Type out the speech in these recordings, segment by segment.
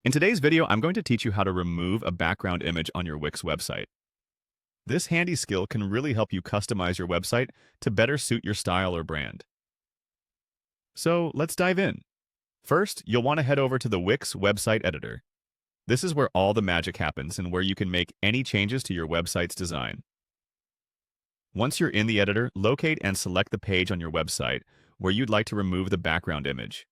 In today's video, I'm going to teach you how to remove a background image on your Wix website. This handy skill can really help you customize your website to better suit your style or brand. So let's dive in. First, you'll want to head over to the Wix website editor. This is where all the magic happens and where you can make any changes to your website's design. Once you're in the editor, locate and select the page on your website where you'd like to remove the background image.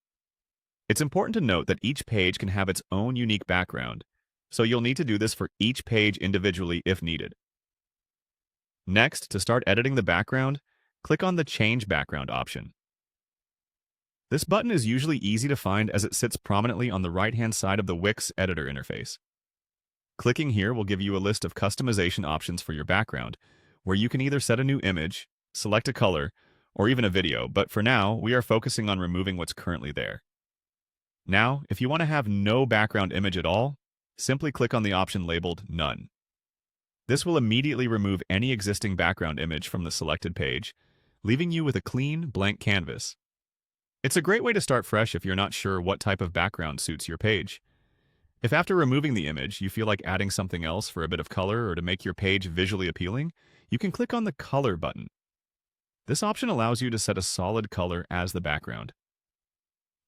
It's important to note that each page can have its own unique background, so you'll need to do this for each page individually if needed. Next, to start editing the background, click on the Change Background option. This button is usually easy to find as it sits prominently on the right-hand side of the Wix editor interface. Clicking here will give you a list of customization options for your background, where you can either set a new image, select a color, or even a video, but for now, we are focusing on removing what's currently there. Now, if you want to have no background image at all, simply click on the option labeled None. This will immediately remove any existing background image from the selected page, leaving you with a clean, blank canvas. It's a great way to start fresh if you're not sure what type of background suits your page. If after removing the image, you feel like adding something else for a bit of color or to make your page visually appealing, you can click on the Color button. This option allows you to set a solid color as the background.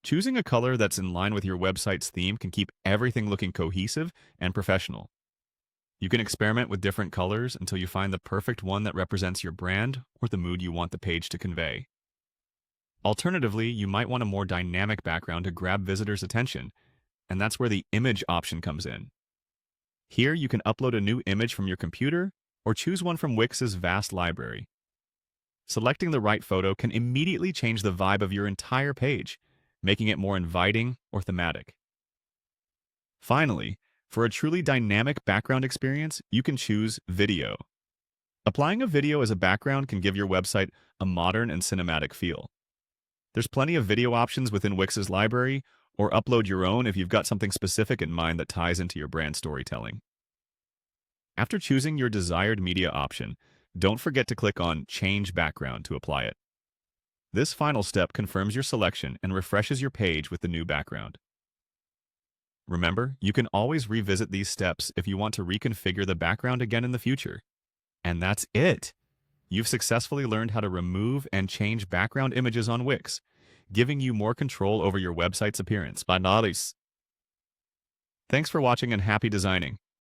Choosing a color that's in line with your website's theme can keep everything looking cohesive and professional. You can experiment with different colors until you find the perfect one that represents your brand or the mood you want the page to convey. Alternatively, you might want a more dynamic background to grab visitors' attention, and that's where the Image option comes in. Here, you can upload a new image from your computer or choose one from Wix's vast library. Selecting the right photo can immediately change the vibe of your entire page, making it more inviting or thematic. Finally, for a truly dynamic background experience, you can choose Video. Applying a video as a background can give your website a modern and cinematic feel. There's plenty of video options within Wix's library, or upload your own if you've got something specific in mind that ties into your brand storytelling. After choosing your desired media option, don't forget to click on Change Background to apply it. This final step confirms your selection and refreshes your page with the new background. Remember, you can always revisit these steps if you want to reconfigure the background again in the future. And that's it! You've successfully learned how to remove and change background images on Wix, giving you more control over your website's appearance. Thanks for watching and happy designing!